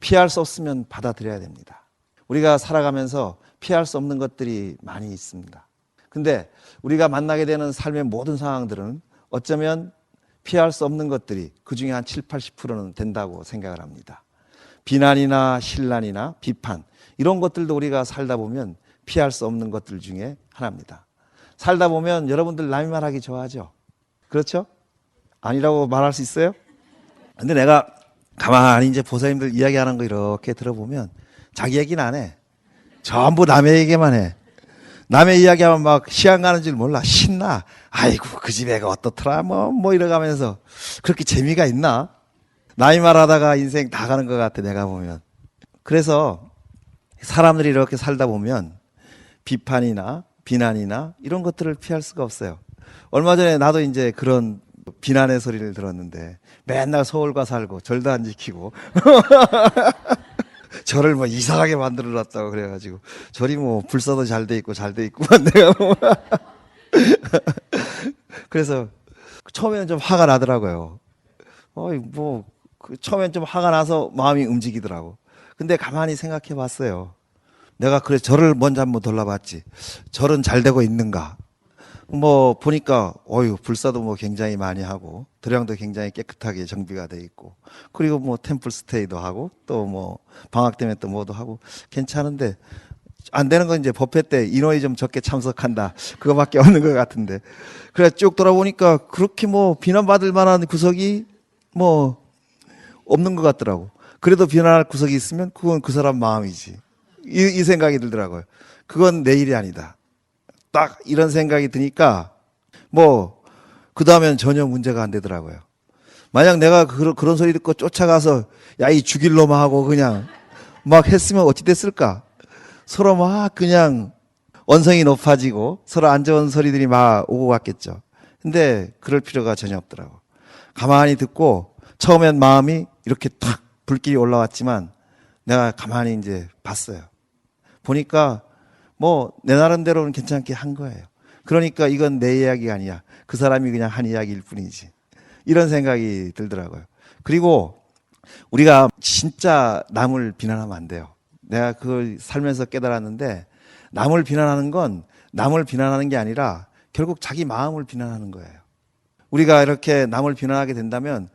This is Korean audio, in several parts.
피할 수 없으면 받아들여야 됩니다. 우리가 살아가면서 피할 수 없는 것들이 많이 있습니다. 근데 우리가 만나게 되는 삶의 모든 상황들은 어쩌면 피할 수 없는 것들이 그중에 한 7, 80%는 된다고 생각을 합니다. 비난이나 신란이나 비판 이런 것들도 우리가 살다 보면 피할 수 없는 것들 중에 하나입니다. 살다 보면 여러분들 남의 말하기 좋아하죠? 그렇죠? 아니라고 말할 수 있어요? 근데 내가 가만히 이제 보살님들 이야기하는 거 이렇게 들어보면 자기 얘기는 안 해. 전부 남의 얘기만 해. 남의 이야기하면 막 시간 가는 줄 몰라. 신나. 아이고 그 집 애가 어떻더라 뭐 이러가면서 그렇게 재미가 있나? 남의 말하다가 인생 다 가는 것 같아 내가 보면. 그래서 사람들이 이렇게 살다 보면 비판이나 비난이나 이런 것들을 피할 수가 없어요. 얼마 전에 나도 이제 그런 비난의 소리를 들었는데 맨날 서울과 살고 절도 안 지키고 절을 뭐 이상하게 만들어 놨다고 그래가지고 절이 뭐 불사도 잘 돼 있고 내가 뭐 그래서 처음에는 좀 화가 나더라고요. 처음엔 좀 화가 나서 마음이 움직이더라고. 근데 가만히 생각해 봤어요. 내가 그래 절을 먼저 한번 돌아봤지. 절은 잘 되고 있는가? 뭐 보니까 불사도 뭐 굉장히 많이 하고 도량도 굉장히 깨끗하게 정비가 돼 있고 그리고 뭐 템플 스테이도 하고 또 뭐 방학 때문에 또 뭐도 하고 괜찮은데 안 되는 건 이제 법회 때 인원이 좀 적게 참석한다 그거밖에 없는 것 같은데 그래 쭉 돌아보니까 그렇게 뭐 비난받을 만한 구석이 뭐 없는 것 같더라고. 그래도 비난할 구석이 있으면 그건 그 사람 마음이지 이 생각이 들더라고요. 그건 내 일이 아니다. 딱 이런 생각이 드니까 그 다음엔 전혀 문제가 안 되더라고요. 만약 내가 그런 소리 듣고 쫓아가서 야 이 죽일 놈아 하고 그냥 막 했으면 어찌 됐을까? 서로 막 그냥 언성이 높아지고 서로 안 좋은 소리들이 막 오고 갔겠죠. 근데 그럴 필요가 전혀 없더라고. 가만히 듣고 처음엔 마음이 이렇게 탁 불길이 올라왔지만 내가 가만히 이제 봤어요. 보니까 내 나름대로는 괜찮게 한 거예요. 그러니까 이건 내 이야기가 아니야. 그 사람이 그냥 한 이야기일 뿐이지. 이런 생각이 들더라고요. 그리고 우리가 진짜 남을 비난하면 안 돼요. 내가 그걸 살면서 깨달았는데 남을 비난하는 건 남을 비난하는 게 아니라 결국 자기 마음을 비난하는 거예요. 우리가 이렇게 남을 비난하게 된다면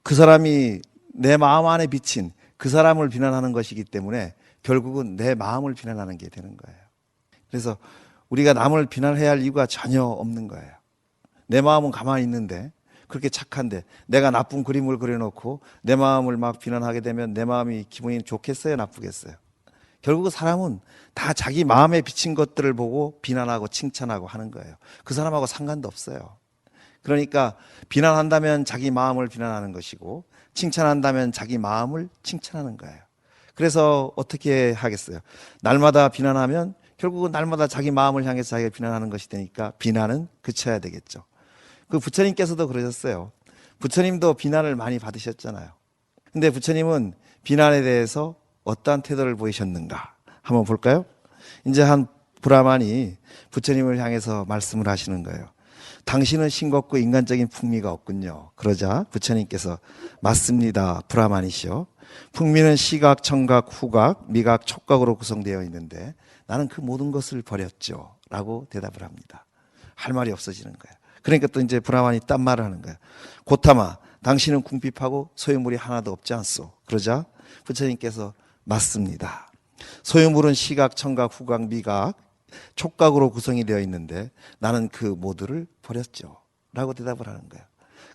그 사람이 내 마음 안에 비친 그 사람을 비난하는 것이기 때문에 결국은 내 마음을 비난하는 게 되는 거예요. 그래서 우리가 남을 비난해야 할 이유가 전혀 없는 거예요. 내 마음은 가만히 있는데 그렇게 착한데 내가 나쁜 그림을 그려놓고 내 마음을 막 비난하게 되면 내 마음이 기분이 좋겠어요? 나쁘겠어요? 결국 사람은 다 자기 마음에 비친 것들을 보고 비난하고 칭찬하고 하는 거예요. 그 사람하고 상관도 없어요. 그러니까 비난한다면 자기 마음을 비난하는 것이고 칭찬한다면 자기 마음을 칭찬하는 거예요. 그래서 어떻게 하겠어요? 날마다 비난하면 결국은 날마다 자기 마음을 향해서 자기가 비난하는 것이 되니까 비난은 그쳐야 되겠죠. 그 부처님께서도 그러셨어요. 부처님도 비난을 많이 받으셨잖아요. 근데 부처님은 비난에 대해서 어떠한 태도를 보이셨는가? 한번 볼까요? 이제 한 브라만이 부처님을 향해서 말씀을 하시는 거예요. 당신은 싱겁고 인간적인 풍미가 없군요. 그러자 부처님께서 맞습니다. 브라만이시여. 풍미는 시각, 청각, 후각, 미각, 촉각으로 구성되어 있는데 나는 그 모든 것을 버렸죠. 라고 대답을 합니다. 할 말이 없어지는 거예요. 그러니까 또 이제 브라만이 딴 말을 하는 거예요. 고타마, 당신은 궁핍하고 소유물이 하나도 없지 않소. 그러자 부처님께서 맞습니다. 소유물은 시각, 청각, 후각, 미각, 촉각으로 구성이 되어 있는데 나는 그 모두를 버렸죠. 라고 대답을 하는 거예요.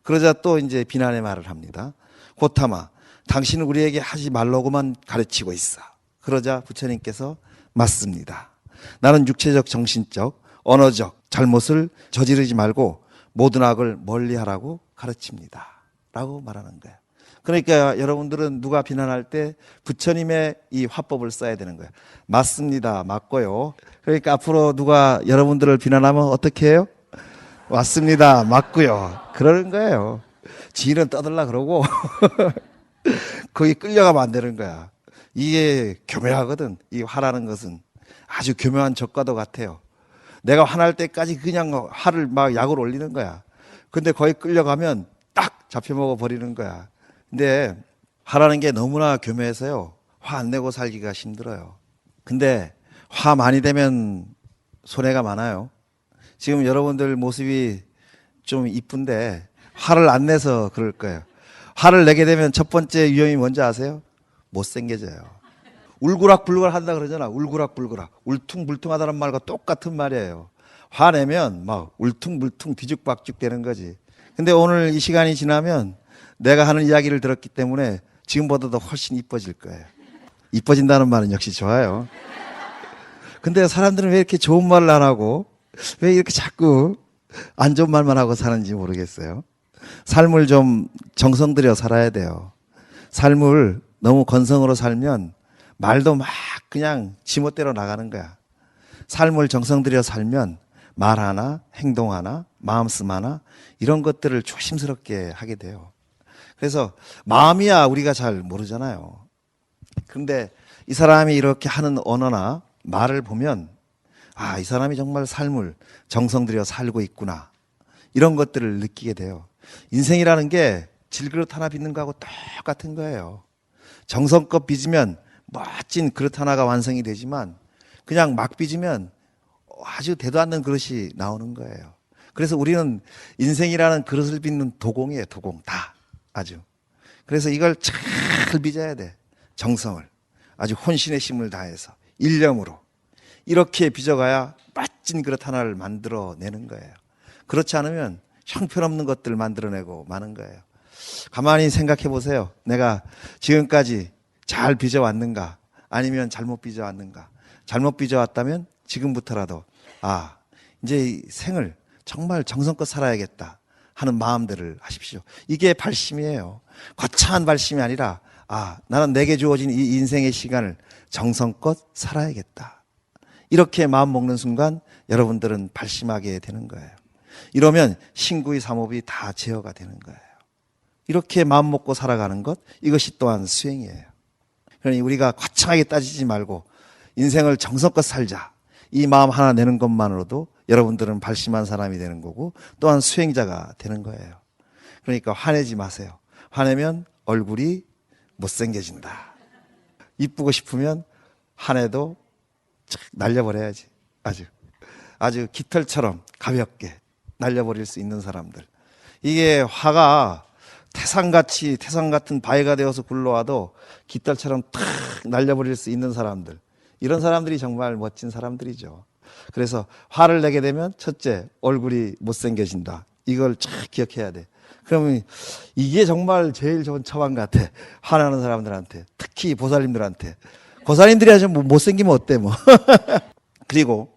그러자 또 이제 비난의 말을 합니다. 고타마, 당신은 우리에게 하지 말라고만 가르치고 있어. 그러자 부처님께서 맞습니다. 나는 육체적, 정신적, 언어적 잘못을 저지르지 말고 모든 악을 멀리하라고 가르칩니다. 라고 말하는 거예요. 그러니까 여러분들은 누가 비난할 때 부처님의 이 화법을 써야 되는 거예요. 맞습니다. 맞고요. 그러니까 앞으로 누가 여러분들을 비난하면 어떻게 해요? 맞습니다. 맞고요. 그러는 거예요. 지인은 떠들라 그러고 거기 끌려가면 안 되는 거야. 이게 교묘하거든. 이 화라는 것은 아주 교묘한 적과도 같아요. 내가 화날 때까지 그냥 화를 막 약을 올리는 거야. 근데 거기 끌려가면 딱 잡혀먹어 버리는 거야. 근데 화라는 게 너무나 교묘해서요. 화 안 내고 살기가 힘들어요. 근데 화 많이 되면 손해가 많아요. 지금 여러분들 모습이 좀 이쁜데 화를 안 내서 그럴 거예요. 화를 내게 되면 첫 번째 위험이 뭔지 아세요? 못생겨져요. 울그락불그락 한다 그러잖아. 울그락불그락. 울퉁불퉁하다는 말과 똑같은 말이에요. 화내면 막 울퉁불퉁 뒤죽박죽 되는 거지. 근데 오늘 이 시간이 지나면 내가 하는 이야기를 들었기 때문에 지금보다도 훨씬 이뻐질 거예요. 이뻐진다는 말은 역시 좋아요. 근데 사람들은 왜 이렇게 좋은 말을 안 하고 왜 이렇게 자꾸 안 좋은 말만 하고 사는지 모르겠어요. 삶을 좀 정성 들여 살아야 돼요. 삶을 너무 건성으로 살면 말도 막 그냥 지멋대로 나가는 거야. 삶을 정성 들여 살면 말 하나, 행동 하나, 마음씀 하나 이런 것들을 조심스럽게 하게 돼요. 그래서 마음이야 우리가 잘 모르잖아요. 그런데 이 사람이 이렇게 하는 언어나 말을 보면 아, 이 사람이 정말 삶을 정성 들여 살고 있구나. 이런 것들을 느끼게 돼요. 인생이라는 게 질그릇 하나 빚는 거하고 똑같은 거예요. 정성껏 빚으면 멋진 그릇 하나가 완성이 되지만 그냥 막 빚으면 아주 대도 않는 그릇이 나오는 거예요. 그래서 우리는 인생이라는 그릇을 빚는 도공이에요. 도공 다 아주. 그래서 이걸 잘 빚어야 돼. 정성을 아주 혼신의 힘을 다해서 일념으로 이렇게 빚어가야 멋진 그릇 하나를 만들어내는 거예요. 그렇지 않으면 형편없는 것들 만들어내고 마는 거예요. 가만히 생각해 보세요. 내가 지금까지 잘 빚어왔는가 아니면 잘못 빚어왔는가. 잘못 빚어왔다면 지금부터라도 아 이제 이 생을 정말 정성껏 살아야겠다 하는 마음들을 하십시오. 이게 발심이에요. 거창한 발심이 아니라 아 나는 내게 주어진 이 인생의 시간을 정성껏 살아야겠다. 이렇게 마음 먹는 순간 여러분들은 발심하게 되는 거예요. 이러면 신구의 삼업이 다 제어가 되는 거예요. 이렇게 마음 먹고 살아가는 것 이것이 또한 수행이에요. 그러니 우리가 거창하게 따지지 말고 인생을 정성껏 살자. 이 마음 하나 내는 것만으로도 여러분들은 발심한 사람이 되는 거고 또한 수행자가 되는 거예요. 그러니까 화내지 마세요. 화내면 얼굴이 못생겨진다. 이쁘고 싶으면 화내도 날려버려야지. 아주 깃털처럼 가볍게 날려버릴 수 있는 사람들. 이게 화가 태산 같은 바위가 되어서 굴러와도 깃털처럼 탁 날려버릴 수 있는 사람들. 이런 사람들이 정말 멋진 사람들이죠. 그래서 화를 내게 되면 첫째, 얼굴이 못생겨진다. 이걸 잘 기억해야 돼. 그러면 이게 정말 제일 좋은 처방 같아. 화나는 사람들한테. 특히 보살님들한테. 보살님들이 아주 못생기면 어때 뭐. 그리고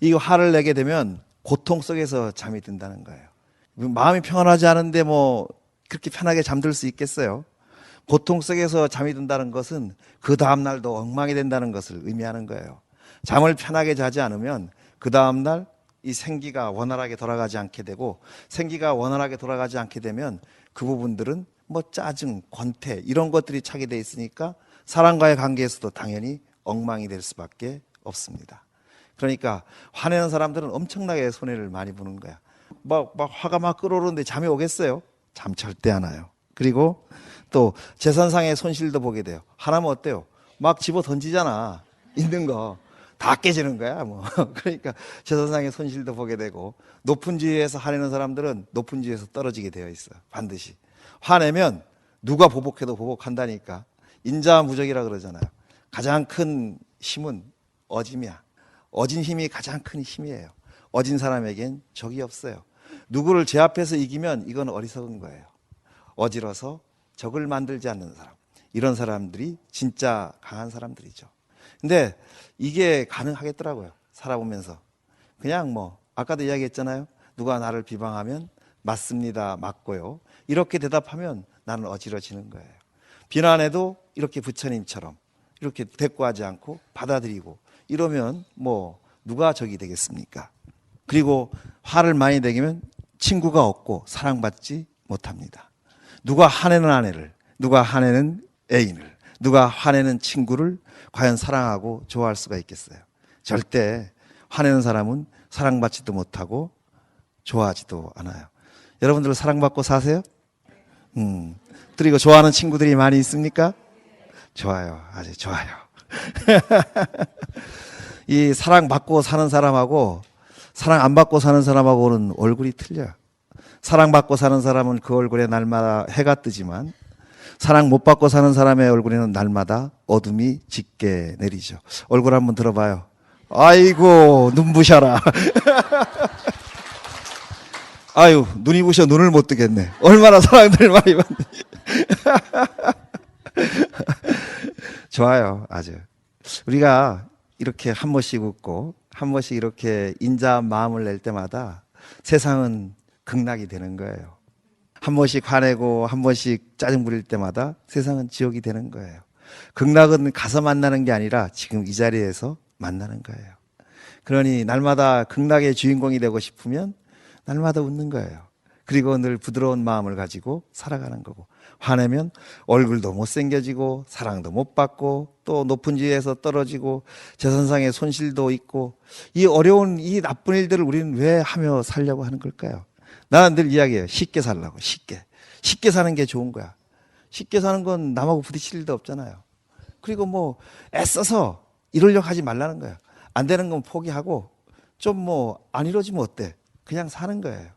이 화를 내게 되면 고통 속에서 잠이 든다는 거예요. 마음이 평안하지 않은데 뭐 그렇게 편하게 잠들 수 있겠어요? 고통 속에서 잠이 든다는 것은 그 다음날도 엉망이 된다는 것을 의미하는 거예요. 잠을 편하게 자지 않으면 그 다음날 이 생기가 원활하게 돌아가지 않게 되고 생기가 원활하게 돌아가지 않게 되면 그 부분들은 뭐 짜증, 권태 이런 것들이 차게 돼 있으니까 사람과의 관계에서도 당연히 엉망이 될 수밖에 없습니다. 그러니까 화내는 사람들은 엄청나게 손해를 많이 보는 거야. 막 화가 막 끓어오르는데 잠이 오겠어요? 잠 절대 안 와요. 그리고 또 재산상의 손실도 보게 돼요. 하나면 어때요? 막 집어 던지잖아. 있는 거. 다 깨지는 거야, 뭐. 그러니까 재산상의 손실도 보게 되고 높은 지위에서 화내는 사람들은 높은 지위에서 떨어지게 되어 있어. 반드시. 화내면 누가 보복해도 보복한다니까. 인자무적이라 그러잖아요. 가장 큰 힘은 어짐이야. 어진 힘이 가장 큰 힘이에요. 어진 사람에겐 적이 없어요. 누구를 제 앞에서 이기면 이건 어리석은 거예요. 어지러서 적을 만들지 않는 사람. 이런 사람들이 진짜 강한 사람들이죠. 근데 이게 가능하겠더라고요. 살아보면서. 그냥 뭐 아까도 이야기했잖아요. 누가 나를 비방하면 맞습니다. 맞고요. 이렇게 대답하면 나는 어지러지는 거예요. 비난해도 이렇게 부처님처럼 이렇게 대꾸하지 않고 받아들이고 이러면 뭐 누가 적이 되겠습니까? 그리고 화를 많이 내기면 친구가 없고 사랑받지 못합니다. 누가 화내는 아내를, 누가 화내는 애인을, 누가 화내는 친구를 과연 사랑하고 좋아할 수가 있겠어요? 절대 화내는 사람은 사랑받지도 못하고 좋아하지도 않아요. 여러분들 사랑받고 사세요? 그리고 좋아하는 친구들이 많이 있습니까? 좋아요. 아주 좋아요. 이 사랑받고 사는 사람하고 사랑 안 받고 사는 사람하고는 얼굴이 틀려요. 사랑받고 사는 사람은 그 얼굴에 날마다 해가 뜨지만 사랑 못 받고 사는 사람의 얼굴에는 날마다 어둠이 짙게 내리죠. 얼굴 한번 들어봐요. 아이고 눈부셔라. 아유 눈이 부셔 눈을 못 뜨겠네. 얼마나 사랑들 많이 받는. 좋아요. 아주 우리가 이렇게 한 번씩 웃고 한 번씩 이렇게 인자한 마음을 낼 때마다 세상은 극락이 되는 거예요. 한 번씩 화내고 한 번씩 짜증 부릴 때마다 세상은 지옥이 되는 거예요. 극락은 가서 만나는 게 아니라 지금 이 자리에서 만나는 거예요. 그러니 날마다 극락의 주인공이 되고 싶으면 날마다 웃는 거예요. 그리고 늘 부드러운 마음을 가지고 살아가는 거고, 화내면 얼굴도 못생겨지고 사랑도 못 받고 또 높은 지위에서 떨어지고 재산상의 손실도 있고, 이 어려운 이 나쁜 일들을 우리는 왜 하며 살려고 하는 걸까요? 나는 늘 이야기해요. 쉽게 살라고. 쉽게 사는 게 좋은 거야. 쉽게 사는 건 남하고 부딪힐 일도 없잖아요. 그리고 뭐 애써서 이러려고 하지 말라는 거야. 안 되는 건 포기하고 좀 뭐 안 이루어지면 어때? 그냥 사는 거예요.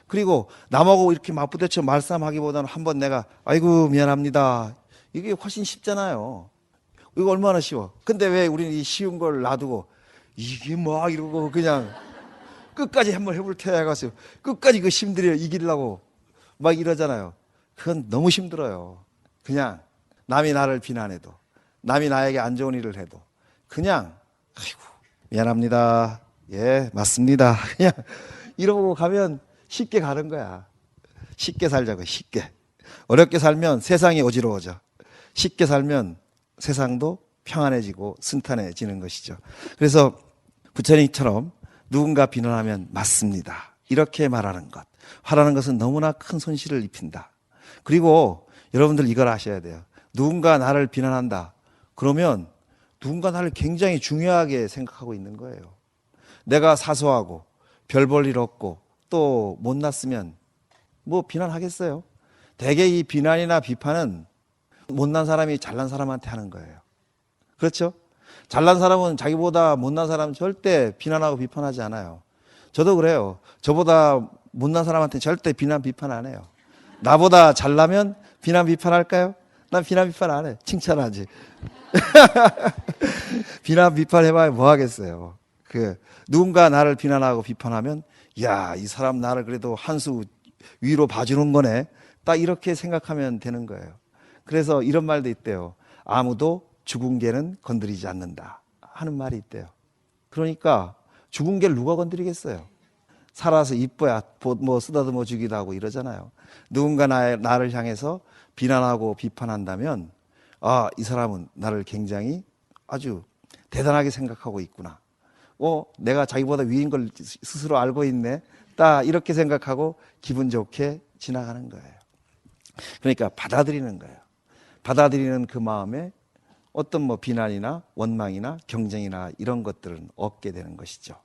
그리고 남하고 이렇게 맞부딪혀 말싸움하기보다는 한번 내가 아이고 미안합니다. 이게 훨씬 쉽잖아요. 이거 얼마나 쉬워. 근데 왜 우리는 이 쉬운 걸 놔두고 이게 뭐 이러고 그냥 끝까지 한번 해볼 테야 해가지고 끝까지 그 힘들여 이기려고 막 이러잖아요. 그건 너무 힘들어요. 그냥 남이 나를 비난해도 남이 나에게 안 좋은 일을 해도 그냥 아이고 미안합니다. 예 맞습니다. 그냥 이러고 가면 쉽게 가는 거야. 쉽게 살자고. 쉽게. 어렵게 살면 세상이 어지러워져. 쉽게 살면 세상도 평안해지고 순탄해지는 것이죠. 그래서 부처님처럼 누군가 비난하면 맞습니다. 이렇게 말하는 것. 화라는 것은 너무나 큰 손실을 입힌다. 그리고 여러분들 이걸 아셔야 돼요. 누군가 나를 비난한다. 그러면 누군가 나를 굉장히 중요하게 생각하고 있는 거예요. 내가 사소하고 별 볼 일 없고 또 못났으면 뭐 비난하겠어요? 대개 이 비난이나 비판은 못난 사람이 잘난 사람한테 하는 거예요. 그렇죠? 잘난 사람은 자기보다 못난 사람 절대 비난하고 비판하지 않아요. 저도 그래요. 저보다 못난 사람한테 절대 비난 비판 안 해요. 나보다 잘나면 비난 비판할까요? 난 비난 비판 안 해. 칭찬하지. 비난 비판 해봐야 뭐 하겠어요. 누군가 나를 비난하고 비판하면 야, 이 사람 나를 그래도 한 수 위로 봐주는 거네. 딱 이렇게 생각하면 되는 거예요. 그래서 이런 말도 있대요. 아무도 죽은 개는 건드리지 않는다 하는 말이 있대요. 그러니까 죽은 개를 누가 건드리겠어요? 살아서 이뻐야 뭐 쓰다듬어 주기도 하고 이러잖아요. 누군가 나를 향해서 비난하고 비판한다면 아, 이 사람은 나를 굉장히 아주 대단하게 생각하고 있구나. 내가 자기보다 위인 걸 스스로 알고 있네. 딱 이렇게 생각하고 기분 좋게 지나가는 거예요. 그러니까 받아들이는 거예요. 받아들이는 그 마음에 어떤 뭐 비난이나 원망이나 경쟁이나 이런 것들은 없게 되는 것이죠.